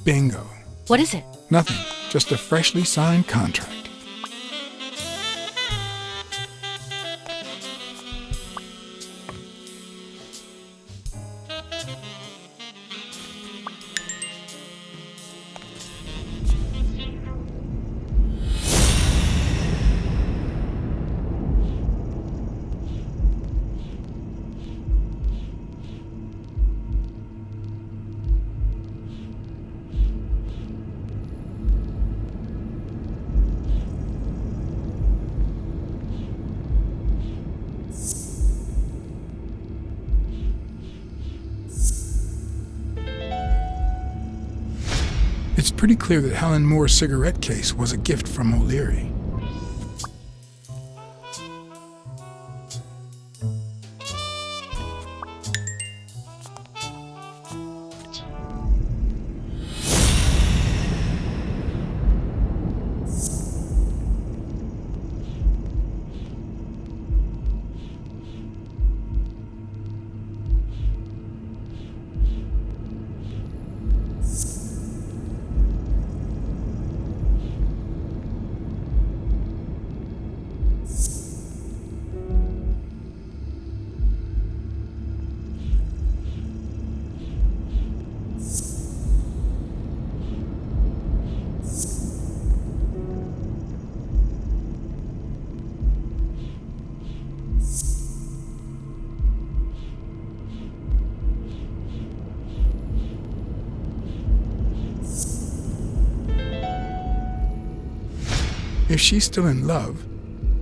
Bingo. What is it? Nothing. Just a freshly signed contract. It's pretty clear that Helen Moore's cigarette case was a gift from O'Leary. If she's still in love,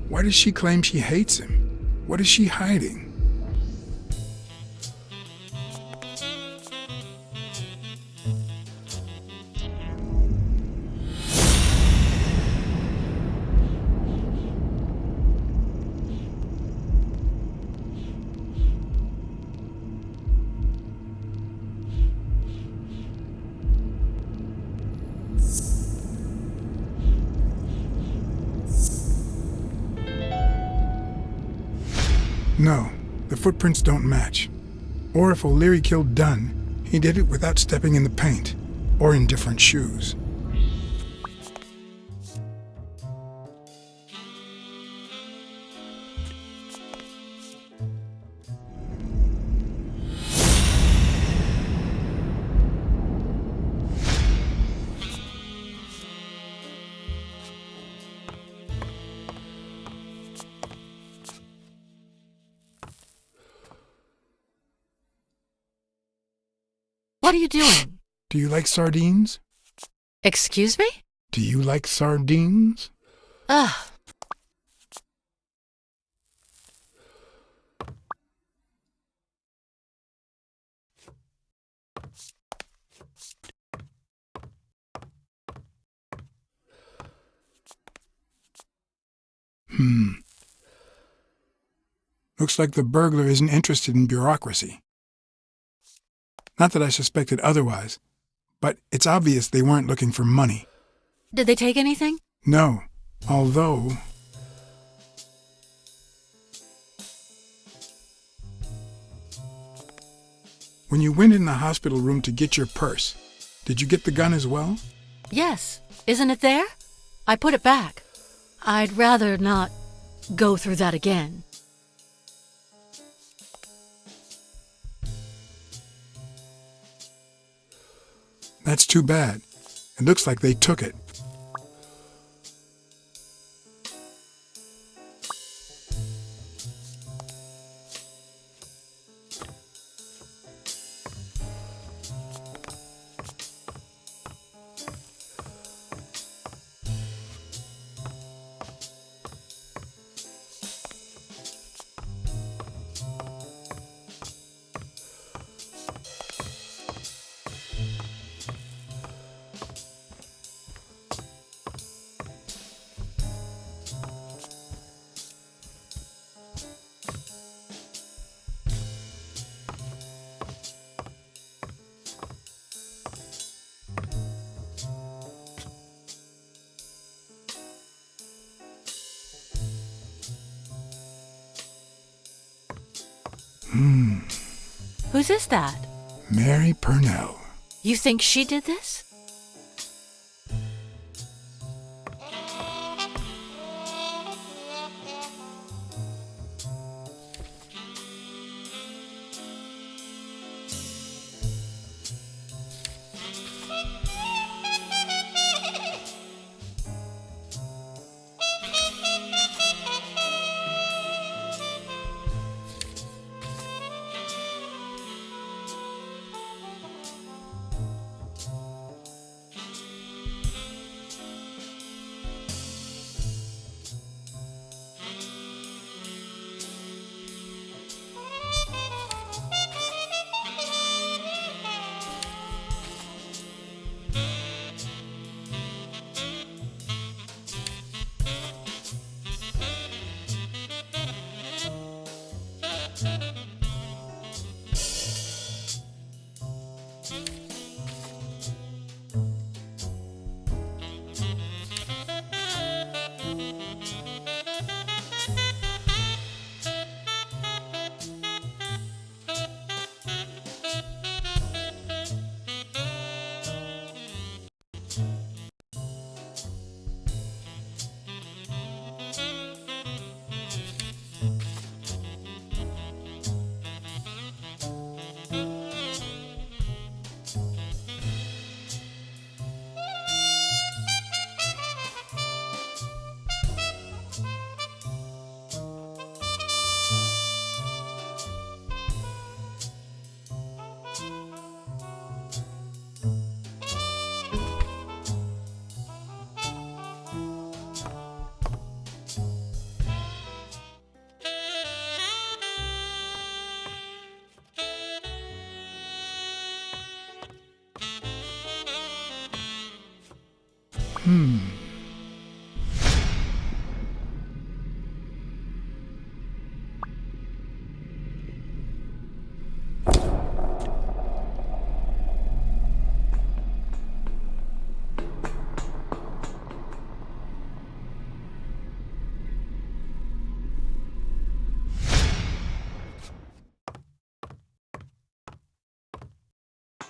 why does she claim she hates him? What is she hiding? No, the footprints don't match. Or if O'Leary killed Dunn, he did it without stepping in the paint, or in different shoes. What are you doing? Do you like sardines? Excuse me? Do you like sardines? Ugh. Looks like the burglar isn't interested in bureaucracy. Not that I suspected otherwise, but it's obvious they weren't looking for money. Did they take anything? No, although... When you went in the hospital room to get your purse, did you get the gun as well? Yes. Isn't it there? I put it back. I'd rather not go through that again. That's too bad. It looks like they took it. Whose is that? Mary Purnell. You think she did this?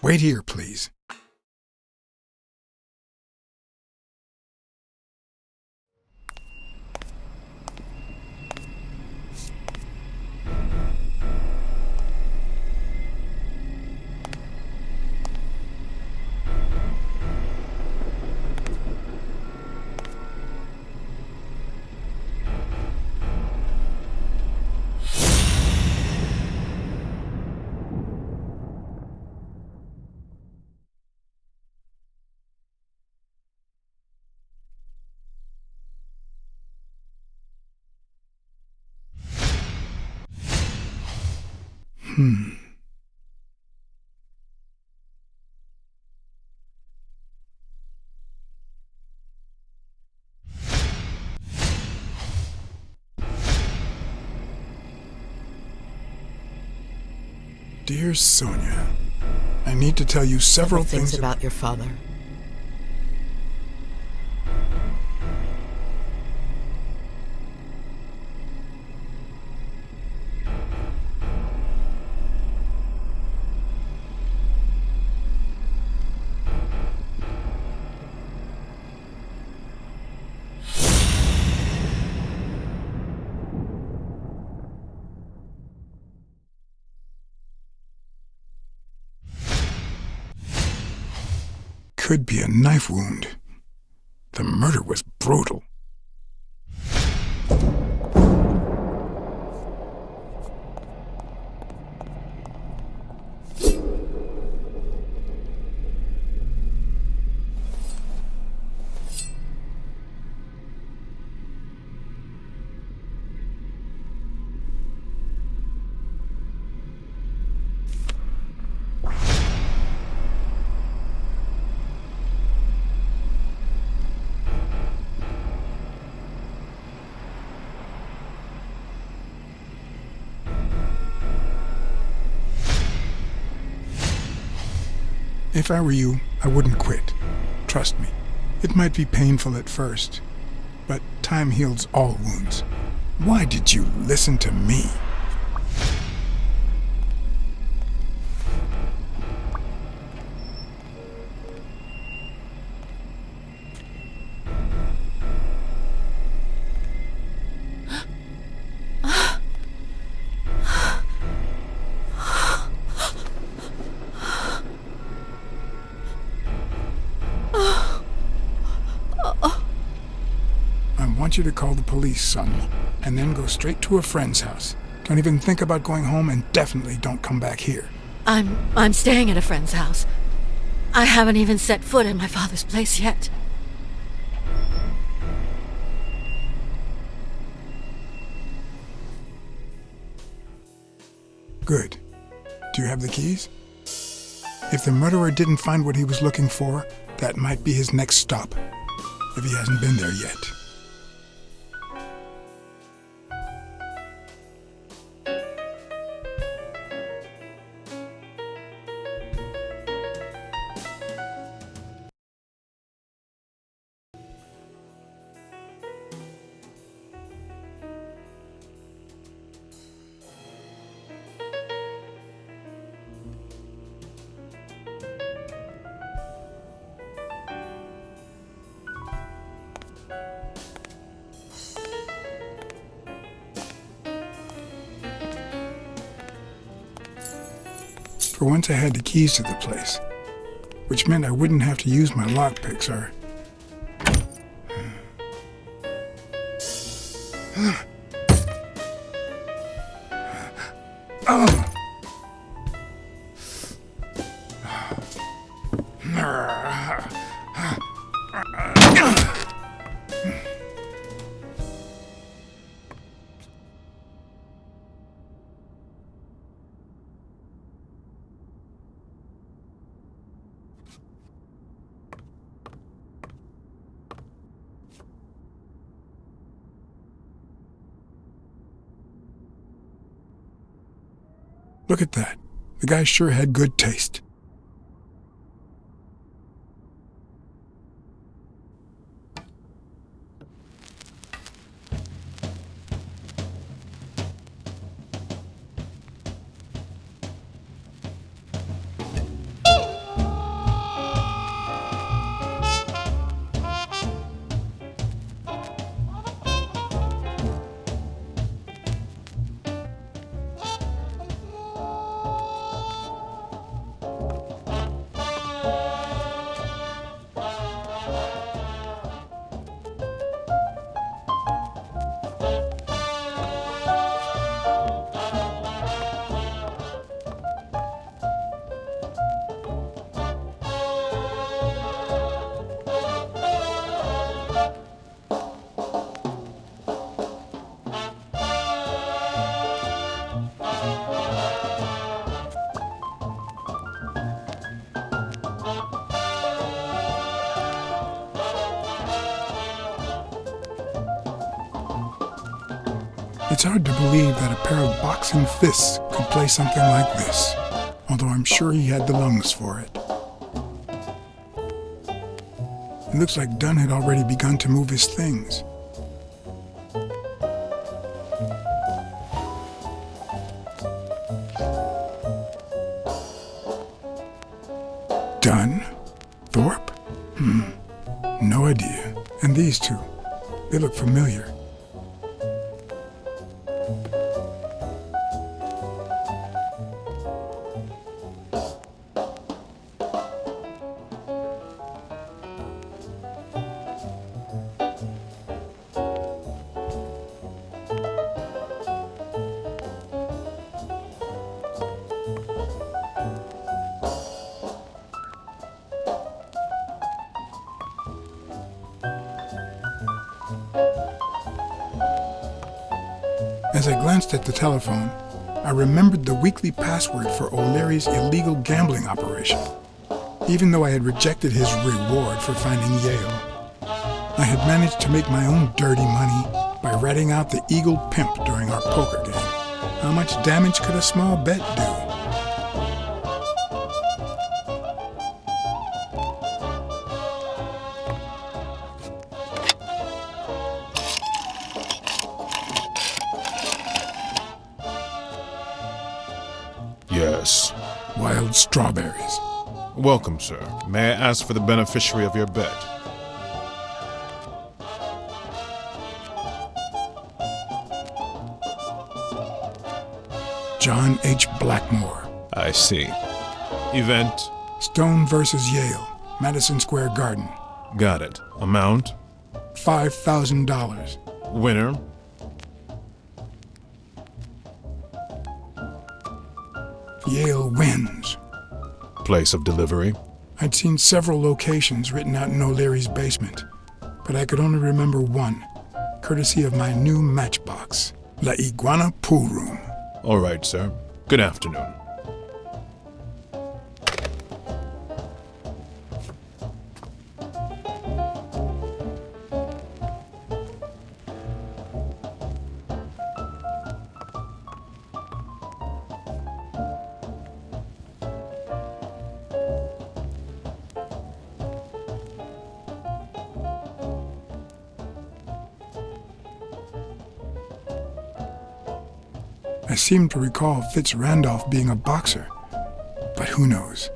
Wait here, please. Dear Sonia, I need to tell you several things about your father. Could be a knife wound. The murder was brutal. If I were you, I wouldn't quit. Trust me. It might be painful at first, but time heals all wounds. Why did you listen to me? I want you to call the police, Sonia, and then go straight to a friend's house. Don't even think about going home, and definitely don't come back here. I'm staying at a friend's house. I haven't even set foot in my father's place yet. Good. Do you have the keys? If the murderer didn't find what he was looking for, that might be his next stop, if he hasn't been there yet. For once I had the keys to the place, which meant I wouldn't have to use my lockpicks or... Look at that. The guy sure had good taste. It's hard to believe that a pair of boxing fists could play something like this, although I'm sure he had the lungs for it. It looks like Dunn had already begun to move his things. Dunn? Thorpe? No idea. And these two, they look familiar. As I glanced at the telephone, I remembered the weekly password for O'Leary's illegal gambling operation, even though I had rejected his reward for finding Yale. I had managed to make my own dirty money by ratting out the Eagle Pimp during our poker game. How much damage could a small bet do? Yes. Wild strawberries. Welcome, sir. May I ask for the beneficiary of your bet? John H. Blackmore. I see. Event? Stone versus Yale, Madison Square Garden. Got it. Amount? $5,000. Winner? Yale wins. Place of delivery? I'd seen several locations written out in O'Leary's basement, but I could only remember one, courtesy of my new matchbox, La Iguana Pool Room. All right, sir. Good afternoon. I seem to recall Fitz Randolph being a boxer, but who knows?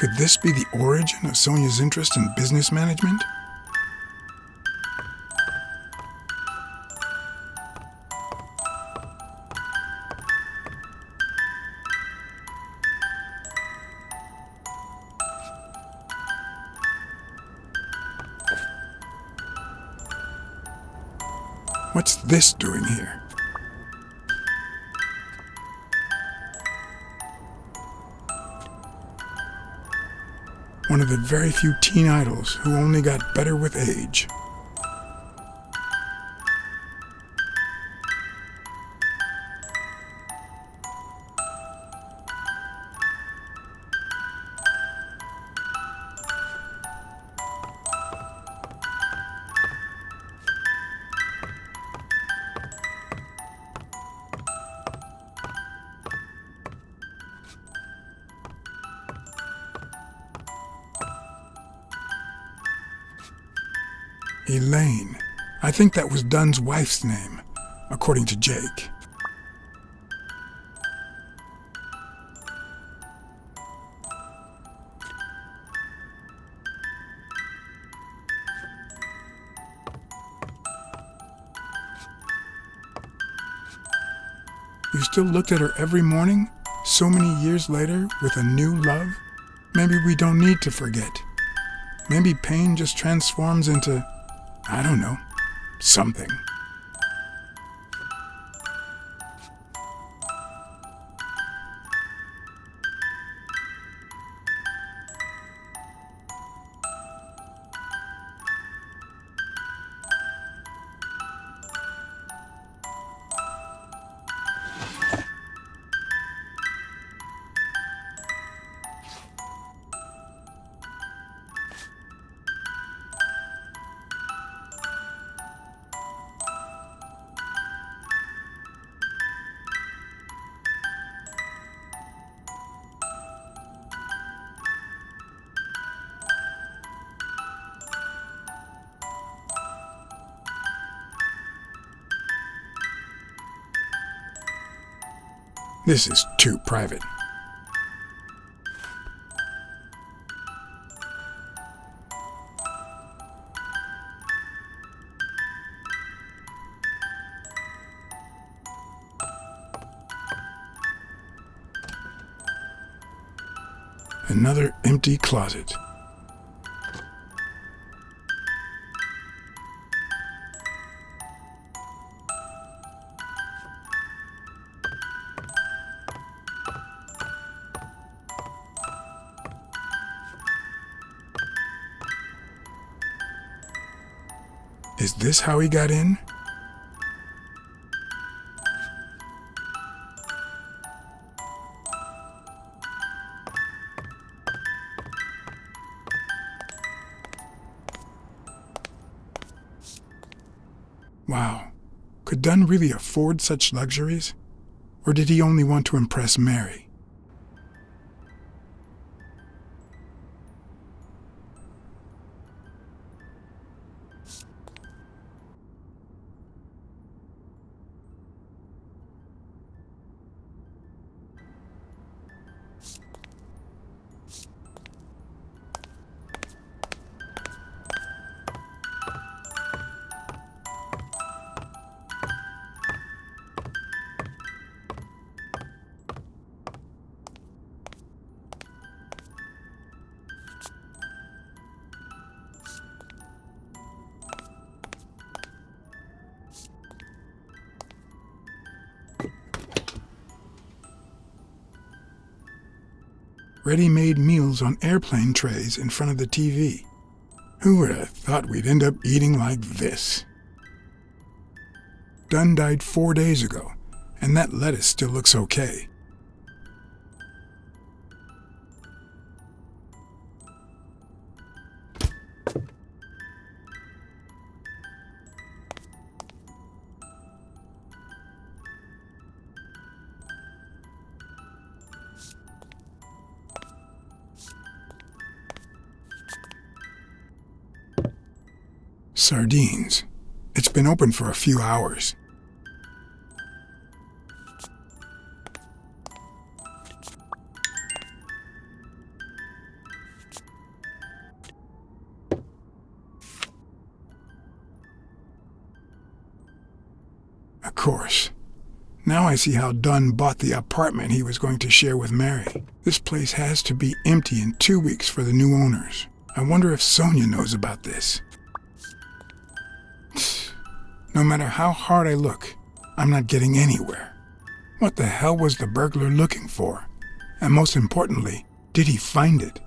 Could this be the origin of Sonia's interest in business management? What's this doing here? One of the very few teen idols who only got better with age. Elaine. I think that was Dunn's wife's name, according to Jake. You still looked at her every morning, so many years later, with a new love? Maybe we don't need to forget. Maybe pain just transforms into, I don't know, something. This is too private. Another empty closet. Is this how he got in? Wow. Could Dunn really afford such luxuries? Or did he only want to impress Mary? Ready-made meals on airplane trays in front of the TV. Who would have thought we'd end up eating like this? Dunn died 4 days ago, and that lettuce still looks okay. Sardines. It's been open for a few hours. Of course. Now I see how Dunn bought the apartment he was going to share with Mary. This place has to be empty in 2 weeks for the new owners. I wonder if Sonia knows about this. No matter how hard I look, I'm not getting anywhere. What the hell was the burglar looking for? And most importantly, did he find it?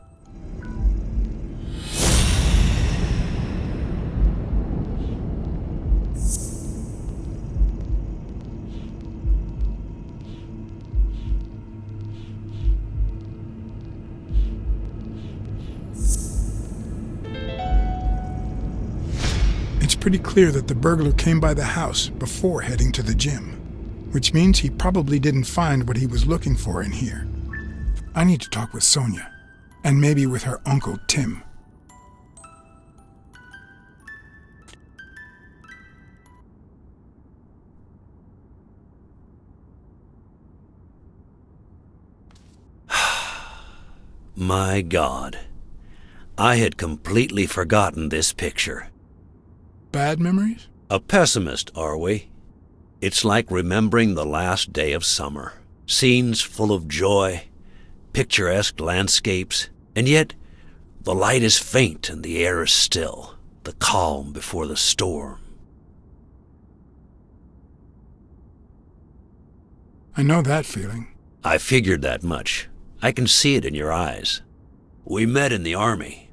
It's pretty clear that the burglar came by the house before heading to the gym, which means he probably didn't find what he was looking for in here. I need to talk with Sonia, and maybe with her uncle Tim. My God, I had completely forgotten this picture. Bad memories? A pessimist, are we? It's like remembering the last day of summer. Scenes full of joy, picturesque landscapes, and yet the light is faint and the air is still, the calm before the storm. I know that feeling. I figured that much. I can see it in your eyes. We met in the Army.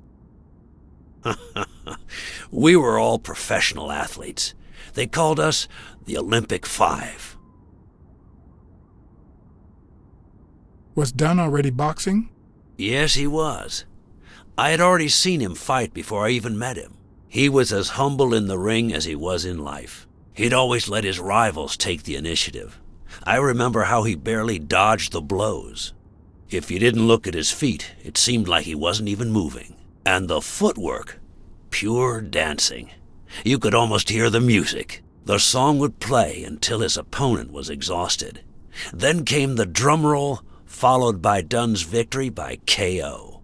We were all professional athletes. They called us the Olympic Five. Was Dunn already boxing? Yes, he was. I had already seen him fight before I even met him. He was as humble in the ring as he was in life. He'd always let his rivals take the initiative. I remember how he barely dodged the blows. If you didn't look at his feet, it seemed like he wasn't even moving. And the footwork, pure dancing. You could almost hear the music. The song would play until his opponent was exhausted. Then came the drum roll, followed by Dunn's victory by KO.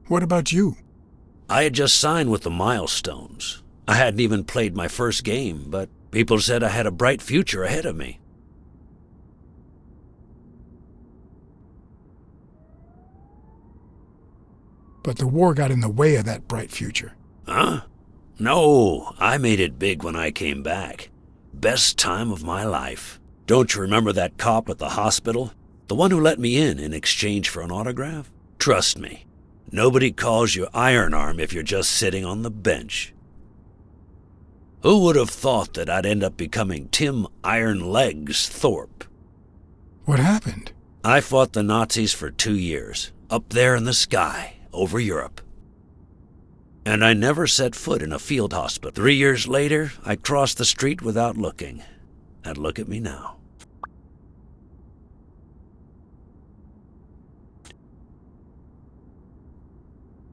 What about you? I had just signed with the Milestones. I hadn't even played my first game, but people said I had a bright future ahead of me. But the war got in the way of that bright future. Huh? No, I made it big when I came back. Best time of my life. Don't you remember that cop at the hospital? The one who let me in exchange for an autograph? Trust me, nobody calls you Iron Arm if you're just sitting on the bench. Who would have thought that I'd end up becoming Tim Iron Legs Thorpe? What happened? I fought the Nazis for 2 years, up there in the sky, over Europe. And I never set foot in a field hospital. 3 years later, I crossed the street without looking. And look at me now.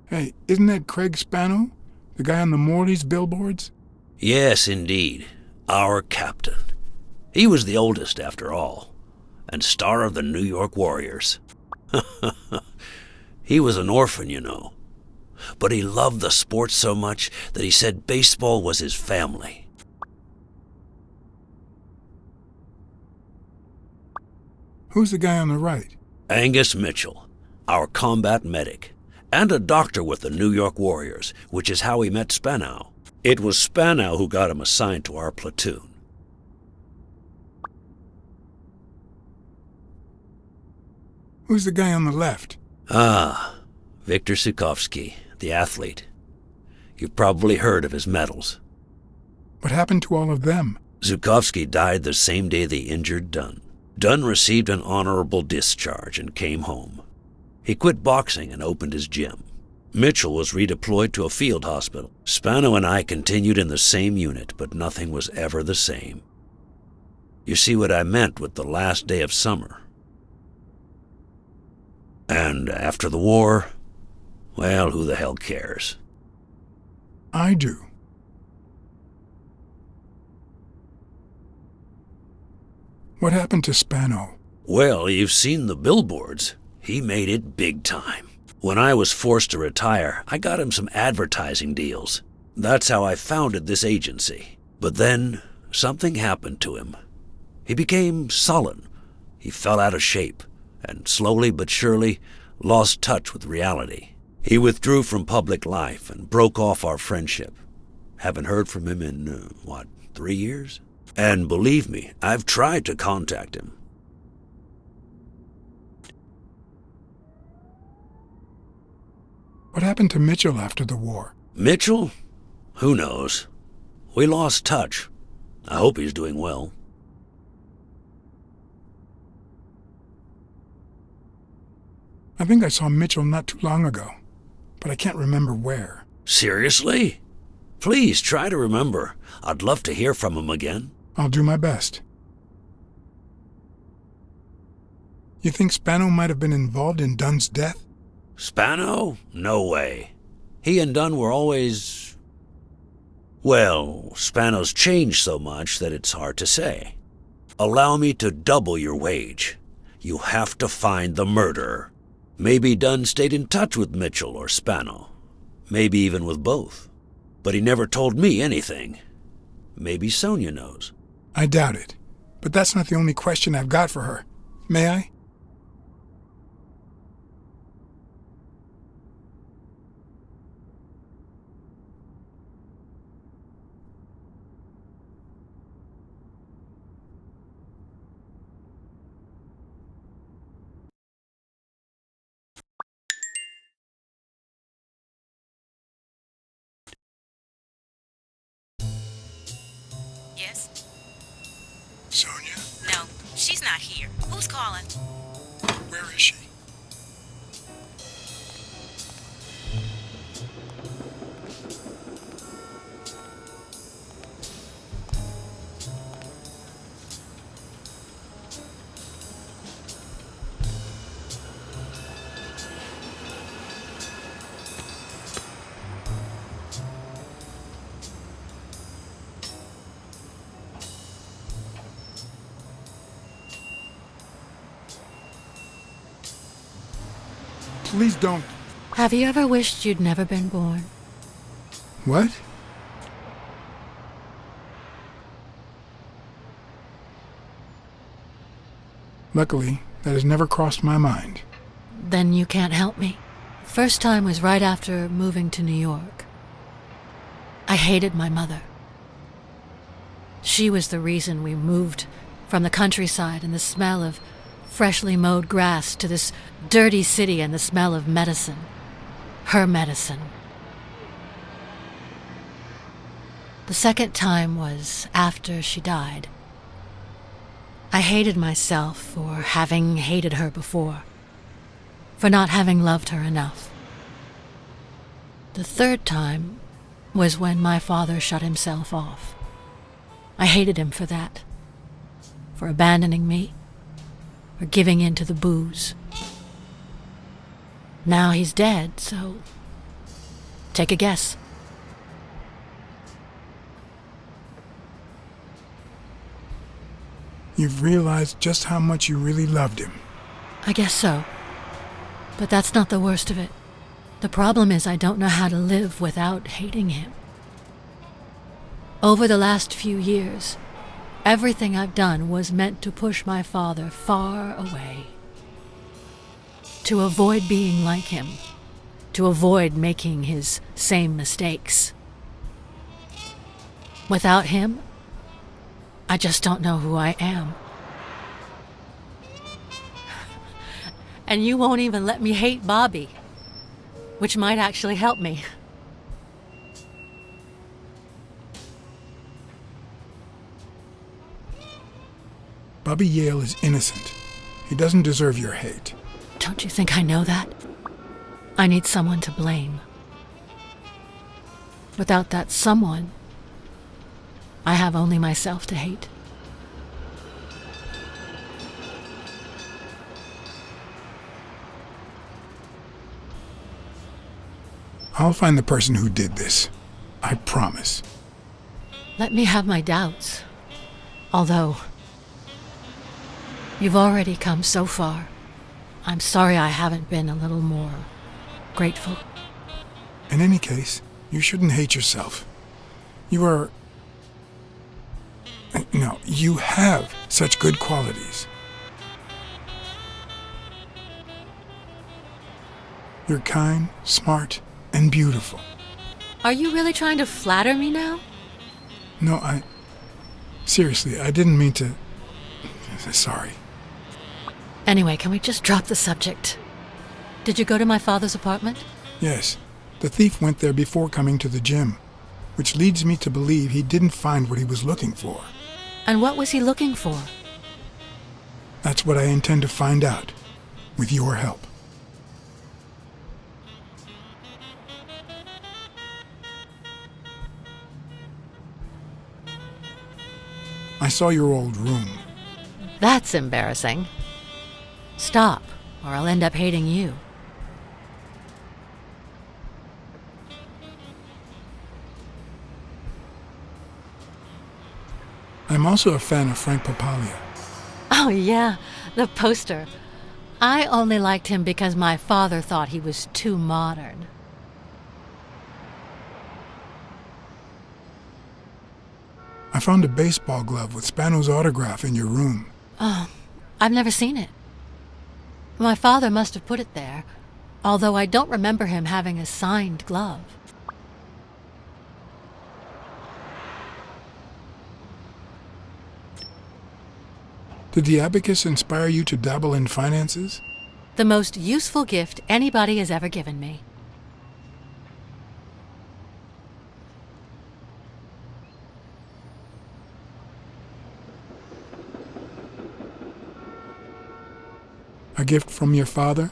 Hey, isn't that Craig Spano? The guy on the Morley's billboards? Yes, indeed. Our captain. He was the oldest, after all, and star of the New York Warriors. He was an orphan, you know. But he loved the sport so much that he said baseball was his family. Who's the guy on the right? Angus Mitchell, our combat medic, and a doctor with the New York Warriors, which is how he met Spanow. It was Spanow who got him assigned to our platoon. Who's the guy on the left? Ah, Viktor Sukovsky, the athlete. You've probably heard of his medals. What happened to all of them? Sukovsky died the same day they injured Dunn. Dunn received an honorable discharge and came home. He quit boxing and opened his gym. Mitchell was redeployed to a field hospital. Spano and I continued in the same unit, but nothing was ever the same. You see what I meant with the last day of summer. And after the war, well, who the hell cares? I do. What happened to Spano? Well, you've seen the billboards. He made it big time. When I was forced to retire, I got him some advertising deals. That's how I founded this agency. But then, something happened to him. He became sullen. He fell out of shape, and slowly but surely lost touch with reality. He withdrew from public life and broke off our friendship. Haven't heard from him in, 3 years? And believe me, I've tried to contact him. What happened to Mitchell after the war? Mitchell? Who knows? We lost touch. I hope he's doing well. I think I saw Mitchell not too long ago, but I can't remember where. Seriously? Please try to remember. I'd love to hear from him again. I'll do my best. You think Spano might have been involved in Dunn's death? Spano? No way. He and Dunn were always... Well, Spano's changed so much that it's hard to say. Allow me to double your wage. You have to find the murderer. Maybe Dunn stayed in touch with Mitchell or Spano. Maybe even with both. But he never told me anything. Maybe Sonia knows. I doubt it. But that's not the only question I've got for her. May I? Yes? Sonia? No, she's not here. Who's calling? Where is she? Please don't. Have you ever wished you'd never been born? What? Luckily, that has never crossed my mind. Then you can't help me. First time was right after moving to New York. I hated my mother. She was the reason we moved from the countryside and the smell of freshly mowed grass to this dirty city and the smell of medicine. Her medicine. The second time was after she died. I hated myself for having hated her before, for not having loved her enough. The third time was when my father shut himself off. I hated him for that, for abandoning me, for giving in to the booze. Now he's dead, so take a guess. You've realized just how much you really loved him. I guess so. But that's not the worst of it. The problem is I don't know how to live without hating him. Over the last few years, everything I've done was meant to push my father far away. To avoid being like him. To avoid making his same mistakes. Without him, I just don't know who I am. And you won't even let me hate Bobby, which might actually help me. Bobby Yale is innocent. He doesn't deserve your hate. Don't you think I know that? I need someone to blame. Without that someone, I have only myself to hate. I'll find the person who did this. I promise. Let me have my doubts. Although, you've already come so far. I'm sorry I haven't been a little more grateful. In any case, You shouldn't hate yourself. You are... No, you have such good qualities. You're kind, smart, and beautiful. Are you really trying to flatter me now? No, Seriously, I didn't mean to... Sorry. Anyway, can we just drop the subject? Did you go to my father's apartment? Yes, the thief went there before coming to the gym, which leads me to believe he didn't find what he was looking for. And what was he looking for? That's what I intend to find out, with your help. I saw your old room. That's embarrassing. Stop, or I'll end up hating you. I'm also a fan of Frank Papalia. Oh yeah, the poster. I only liked him because my father thought he was too modern. I found a baseball glove with Spano's autograph in your room. Oh, I've never seen it. My father must have put it there, although I don't remember him having a signed glove. Did the abacus inspire you to dabble in finances? The most useful gift anybody has ever given me. A gift from your father?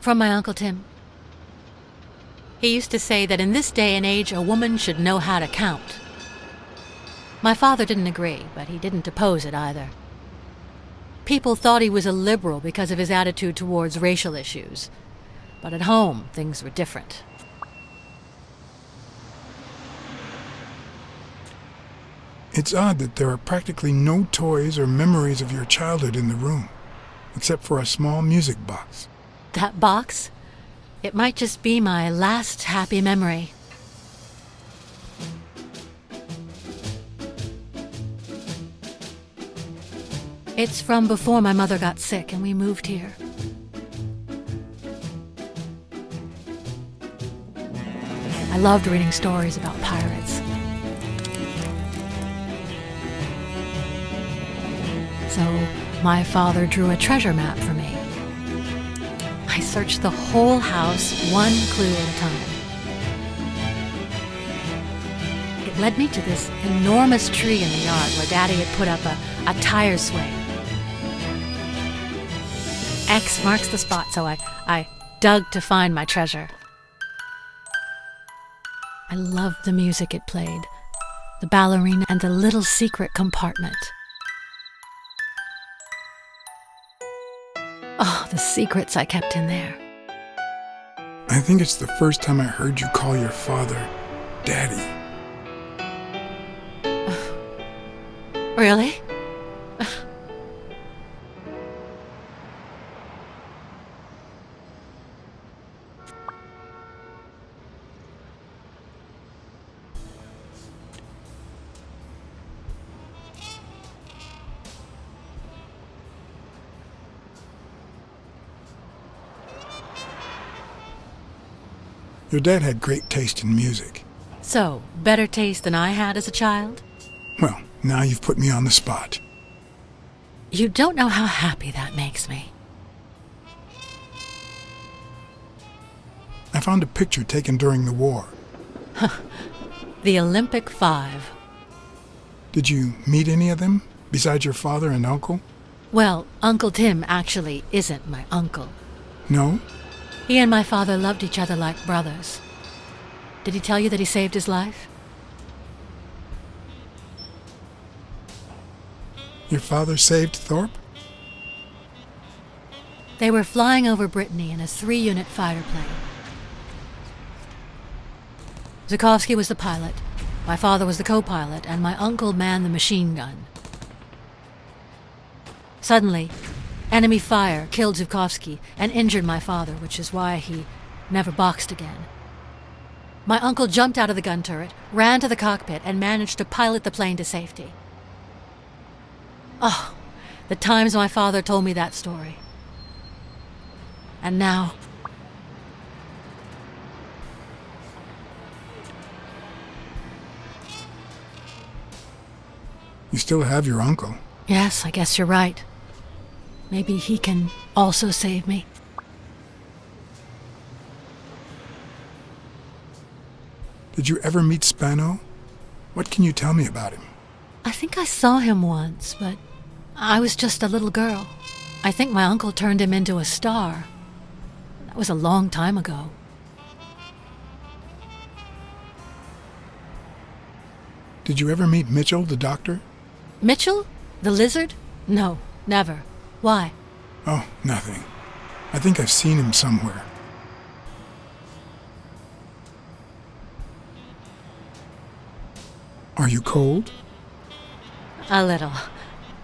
From my Uncle Tim. He used to say that in this day and age, a woman should know how to count. My father didn't agree, but he didn't oppose it either. People thought he was a liberal because of his attitude towards racial issues. But at home, things were different. It's odd that there are practically no toys or memories of your childhood in the room, except for a small music box. That box? It might just be my last happy memory. It's from before my mother got sick and we moved here. I loved reading stories about pirates. So my father drew a treasure map for me. I searched the whole house, one clue at a time. It led me to this enormous tree in the yard where Daddy had put up a tire swing. X marks the spot, so I dug to find my treasure. I loved the music it played, the ballerina and the little secret compartment. Oh, the secrets I kept in there. I think it's the first time I heard you call your father Daddy. Really? Your dad had great taste in music. So, better taste than I had as a child? Well, now you've put me on the spot. You don't know how happy that makes me. I found a picture taken during the war. The Olympic 5. Did you meet any of them, besides your father and uncle? Well, Uncle Tim actually isn't my uncle. No? He and my father loved each other like brothers. Did he tell you that he saved his life? Your father saved Thorpe? They were flying over Brittany in a 3-unit fighter plane. Zukovsky was the pilot, my father was the co-pilot, and my uncle manned the machine gun. Suddenly, enemy fire killed Zukovsky and injured my father, which is why he never boxed again. My uncle jumped out of the gun turret, ran to the cockpit, and managed to pilot the plane to safety. Oh, the times my father told me that story. And now... You still have your uncle. Yes, I guess you're right. Maybe he can also save me. Did you ever meet Spano? What can you tell me about him? I think I saw him once, but I was just a little girl. I think my uncle turned him into a star. That was a long time ago. Did you ever meet Mitchell, the doctor? Mitchell? The lizard? No, never. Why? Oh, nothing. I think I've seen him somewhere. Are you cold? A little.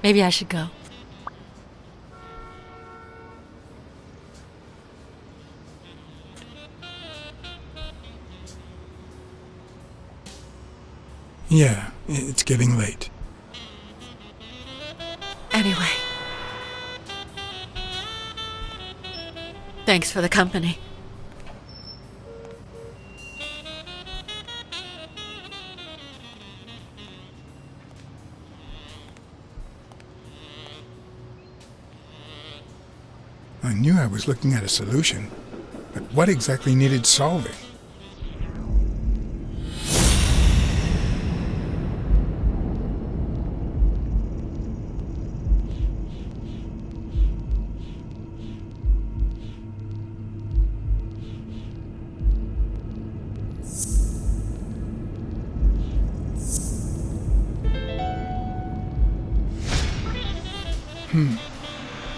Maybe I should go. Yeah, it's getting late. Anyway. Thanks for the company. I knew I was looking at a solution, but what exactly needed solving?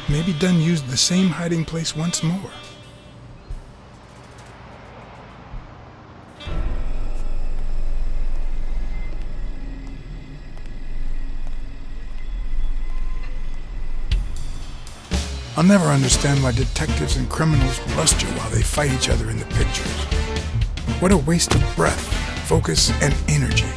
Maybe Dunn used the same hiding place once more. I'll never understand why detectives and criminals bluster while they fight each other in the pictures. What a waste of breath, focus, and energy.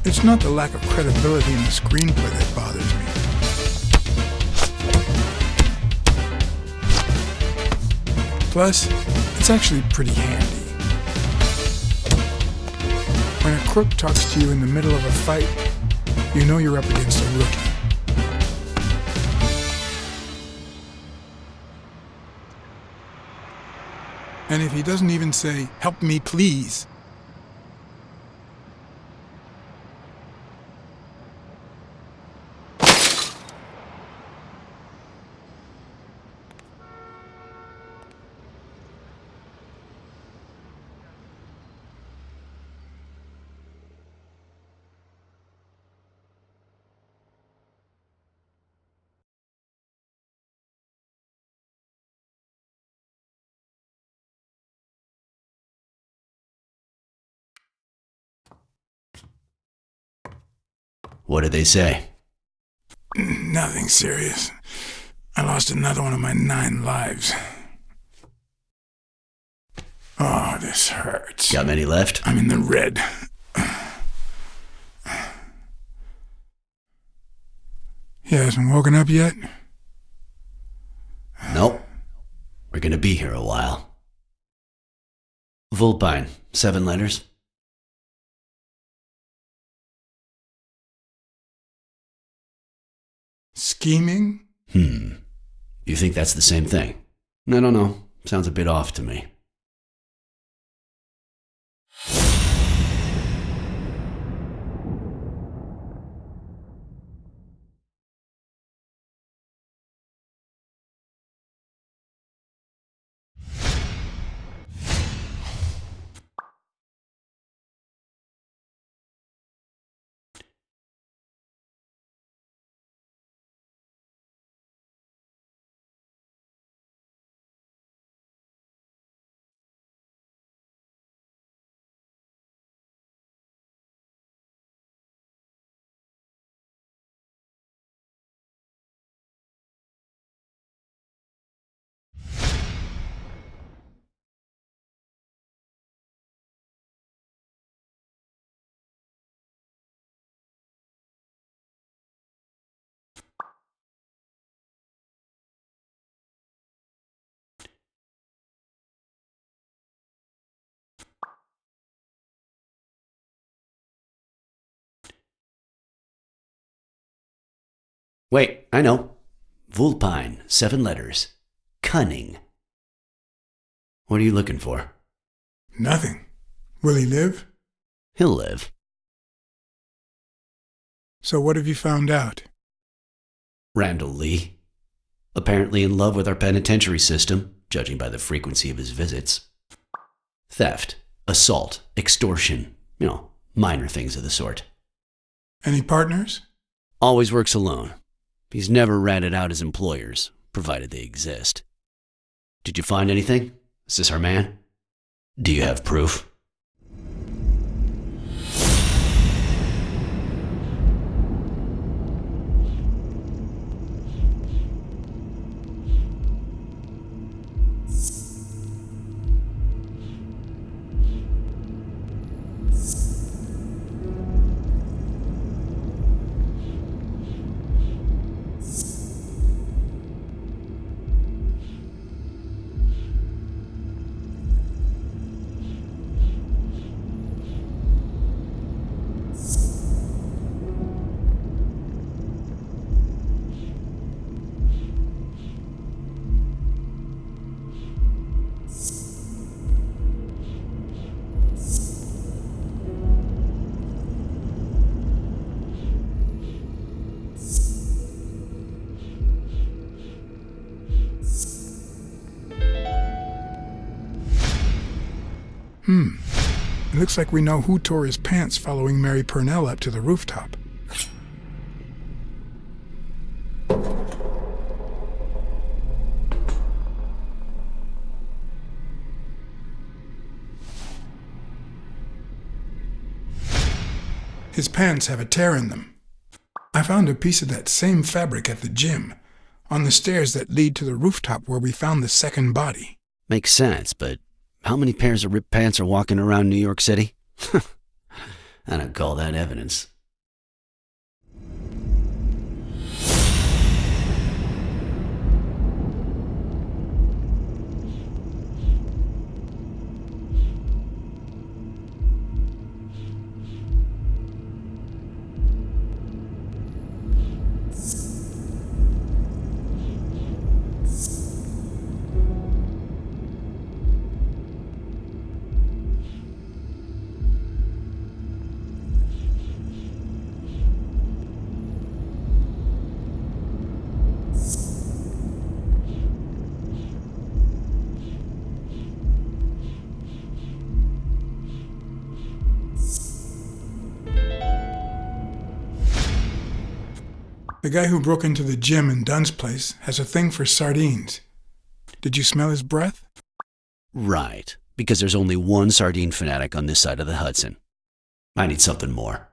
It's not the lack of credibility in the screenplay that bothers me. Plus, it's actually pretty handy. When a crook talks to you in the middle of a fight, you know you're up against a rookie. And if he doesn't even say, "Help me, please," What did they say? nothing serious. I lost another one of my 9 lives. Oh, this hurts. Got many left? I'm in the red. He hasn't woken up yet? Nope. We're gonna be here a while. Vulpine, 7 letters. Scheming? You think that's the same thing? I don't know. Sounds a bit off to me. Wait, I know. Vulpine, 7 letters. Cunning. What are you looking for? Nothing. Will he live? He'll live. So what have you found out? Randall Lee. Apparently in love with our penitentiary system, judging by the frequency of his visits. Theft, assault, extortion, minor things of the sort. Any partners? Always works alone. He's never ratted out his employers, provided they exist. Did you find anything? Is this our man? Do you have proof? It looks like we know who tore his pants following Mary Purnell up to the rooftop. His pants have a tear in them. I found a piece of that same fabric at the gym, on the stairs that lead to the rooftop where we found the second body. Makes sense, but how many pairs of ripped pants are walking around New York City? I don't call that evidence. The guy who broke into the gym in Dunn's place has a thing for sardines. Did you smell his breath? Right, because there's only one sardine fanatic on this side of the Hudson. I need something more.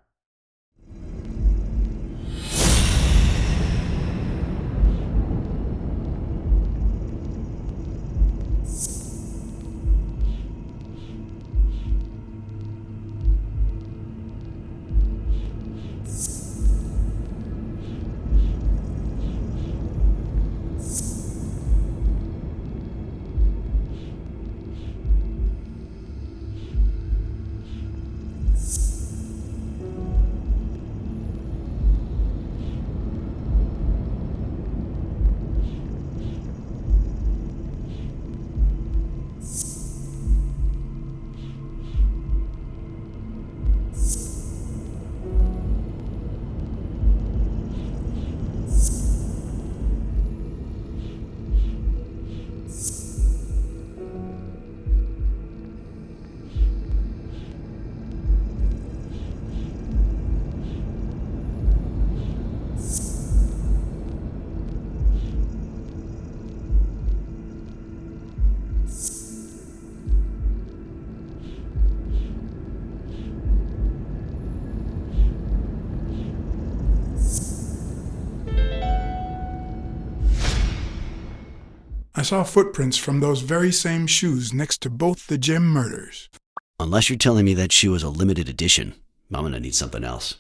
I saw footprints from those very same shoes next to both the gym murders. Unless you're telling me that shoe is a limited edition, I'm gonna need something else.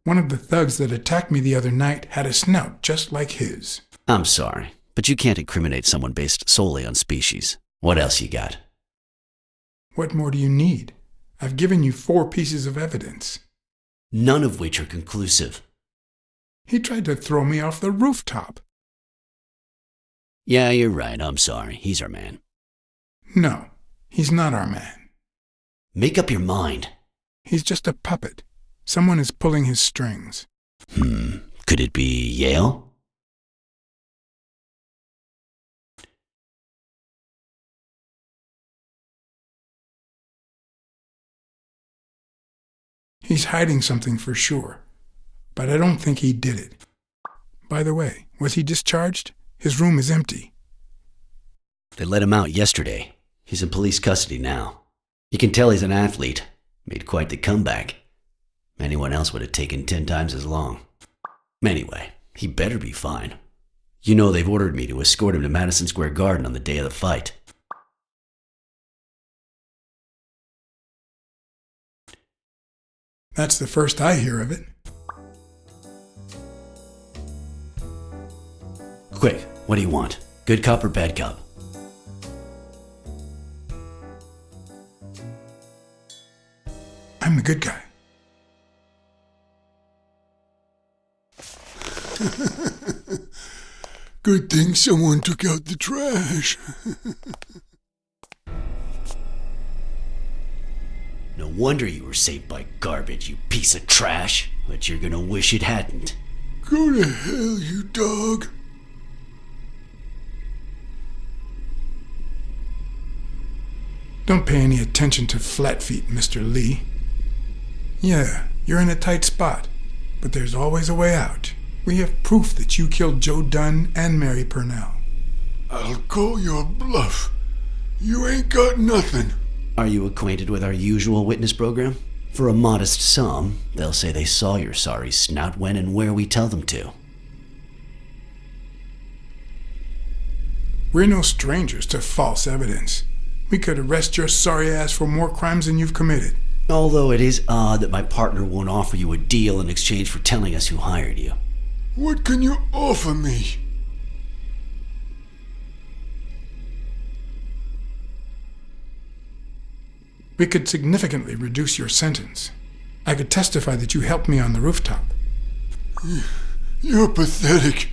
One of the thugs that attacked me the other night had a snout just like his. I'm sorry, but you can't incriminate someone based solely on species. What else you got? What more do you need? I've given you 4 pieces of evidence. None of which are conclusive. He tried to throw me off the rooftop. Yeah, you're right. I'm sorry. He's our man. No, he's not our man. Make up your mind. He's just a puppet. Someone is pulling his strings. Could it be Yale? He's hiding something for sure, but I don't think he did it. By the way, was he discharged? His room is empty. They let him out yesterday. He's in police custody now. You can tell he's an athlete. Made quite the comeback. Anyone else would have taken 10 times as long. Anyway, he better be fine. You know they've ordered me to escort him to Madison Square Garden on the day of the fight. That's the first I hear of it. Quick, what do you want? Good cop or bad cop? I'm the good guy. Good thing someone took out the trash. No wonder you were saved by garbage, you piece of trash. But you're gonna wish it hadn't. Go to hell, you dog. Don't pay any attention to flat feet, Mr. Lee. Yeah, you're in a tight spot, but there's always a way out. We have proof that you killed Joe Dunn and Mary Purnell. I'll call your bluff. You ain't got nothing. Are you acquainted with our usual witness program? For a modest sum, they'll say they saw your sorry snout when and where we tell them to. We're no strangers to false evidence. We could arrest your sorry ass for more crimes than you've committed. Although it is odd that my partner won't offer you a deal in exchange for telling us who hired you. What can you offer me? We could significantly reduce your sentence. I could testify that you helped me on the rooftop. You're pathetic.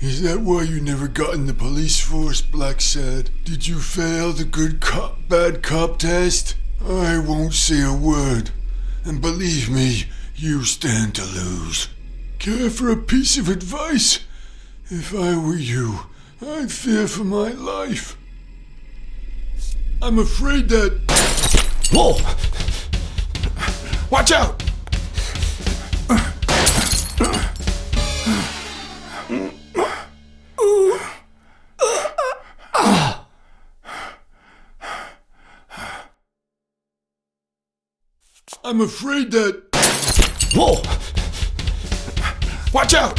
Is that why you never got in the police force, Blacksad? Did you fail the good cop, bad cop test? I won't say a word. And believe me, you stand to lose. Care for a piece of advice? If I were you, I'd fear for my life. I'm afraid that... Whoa! Watch out! I'm afraid that... Whoa! Watch out!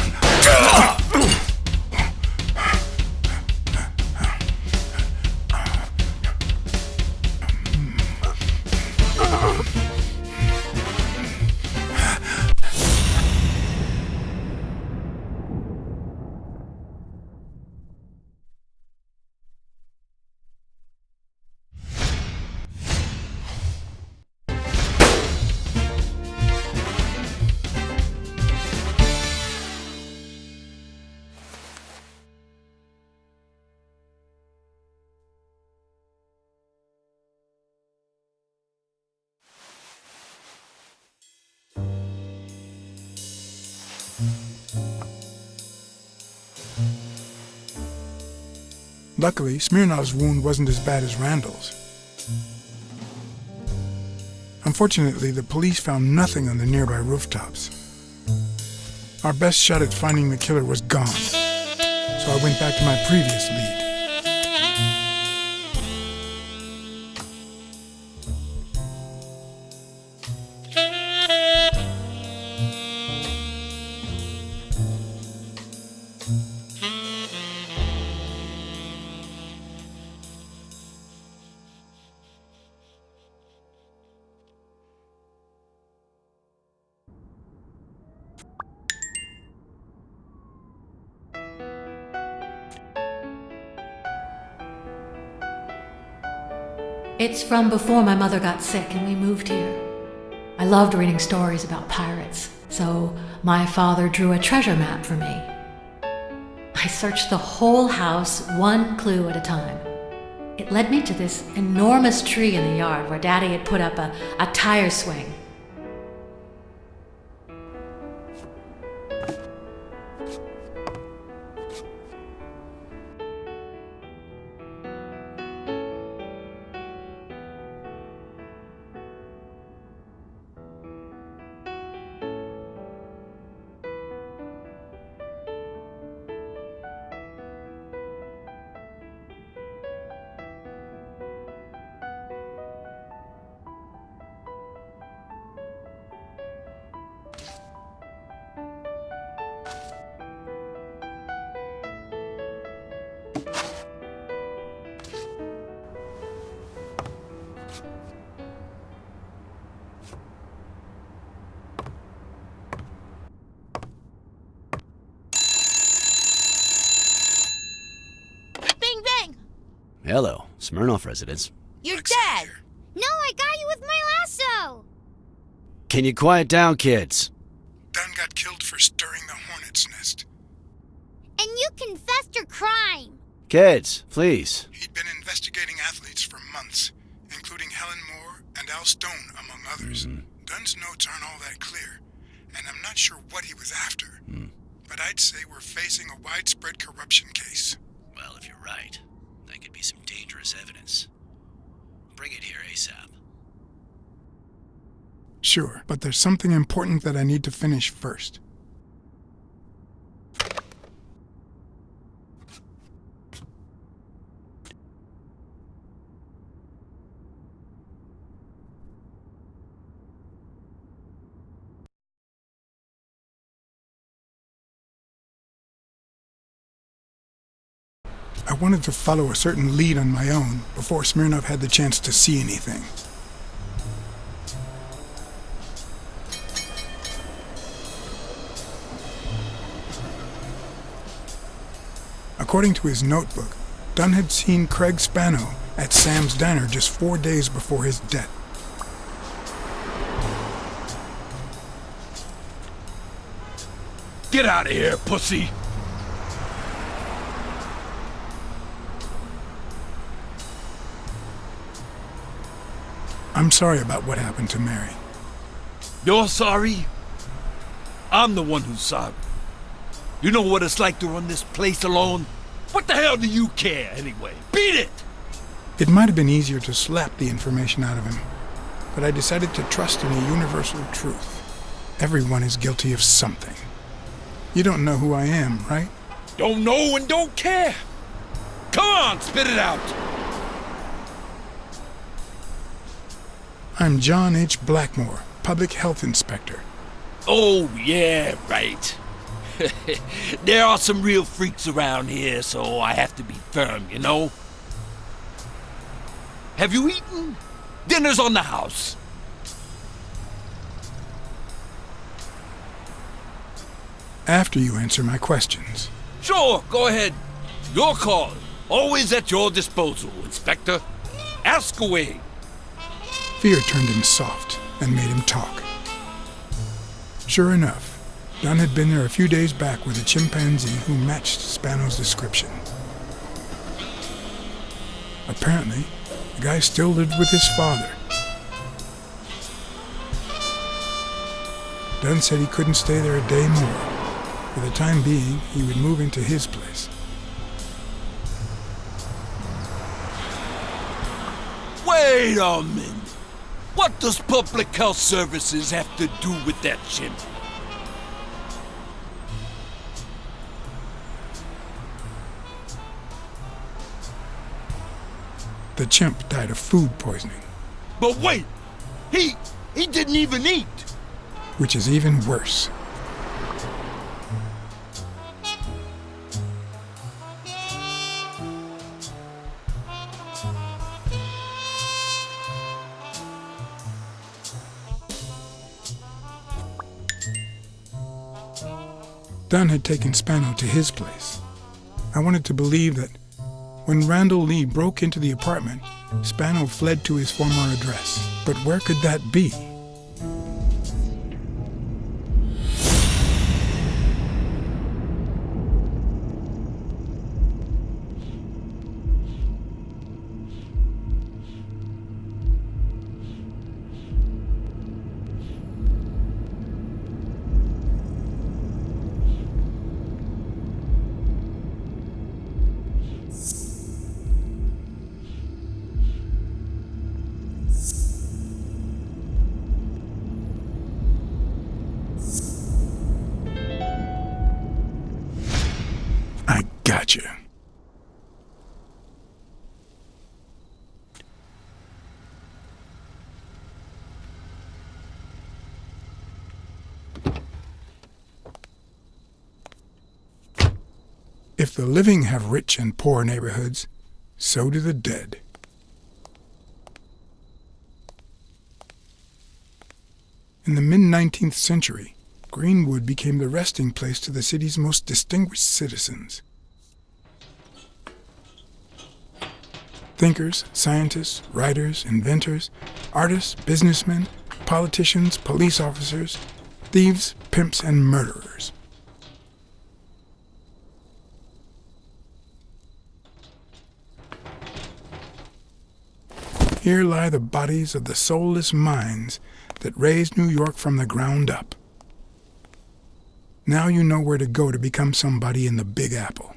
Luckily, Smirnov's wound wasn't as bad as Randall's. Unfortunately, the police found nothing on the nearby rooftops. Our best shot at finding the killer was gone, so I went back to my previous lead. It's from before my mother got sick and we moved here. I loved reading stories about pirates, so my father drew a treasure map for me. I searched the whole house, one clue at a time. It led me to this enormous tree in the yard where Daddy had put up a tire swing. Bing bang! Hello, Smirnoff residence. You're Blacksad dead! here. No, I got you with my lasso! Can you quiet down, kids? Dunn got killed for stirring the hornet's nest. And you confessed your crime! Kids, please. He'd been investigating athletes for months, including Helen Moore and Al Stone, among others. Dunn's notes aren't all that clear, and I'm not sure what he was after. But I'd say we're facing a widespread corruption case. Well, if you're right, that could be some dangerous evidence. Bring it here ASAP. Sure, but there's something important that I need to finish first. I wanted to follow a certain lead on my own before Smirnov had the chance to see anything. According to his notebook, Dunn had seen Craig Spano at Sam's Diner just 4 days before his death. Get out of here, pussy! I'm sorry about what happened to Mary. You're sorry? I'm the one who's sorry. You know what it's like to run this place alone? What the hell do you care, anyway? Beat it! It might have been easier to slap the information out of him, but I decided to trust in a universal truth. Everyone is guilty of something. You don't know who I am, right? Don't know and don't care! Come on, spit it out! I'm John H. Blackmore, Public Health Inspector. Oh, yeah, right. There are some real freaks around here, so I have to be firm, you know? Have you eaten? Dinner's on the house. After you answer my questions. Sure, go ahead. Your call. Always at your disposal, Inspector. Ask away. Fear turned him soft and made him talk. Sure enough, Dunn had been there a few days back with a chimpanzee who matched Spano's description. Apparently, the guy still lived with his father. Dunn said he couldn't stay there a day more. For the time being, he would move into his place. Wait a minute. What does Public Health Services have to do with that chimp? The chimp died of food poisoning, But wait! He didn't even eat! which is even worse. Dunn had taken Spano to his place. I wanted to believe that when Randall Lee broke into the apartment, Spano fled to his former address. But where could that be? I gotcha. If the living have rich and poor neighborhoods, so do the dead. In the mid-19th century, Greenwood became the resting place to the city's most distinguished citizens. Thinkers, scientists, writers, inventors, artists, businessmen, politicians, police officers, thieves, pimps, and murderers. Here lie the bodies of the soulless minds that raised New York from the ground up. Now you know where to go to become somebody in the Big Apple.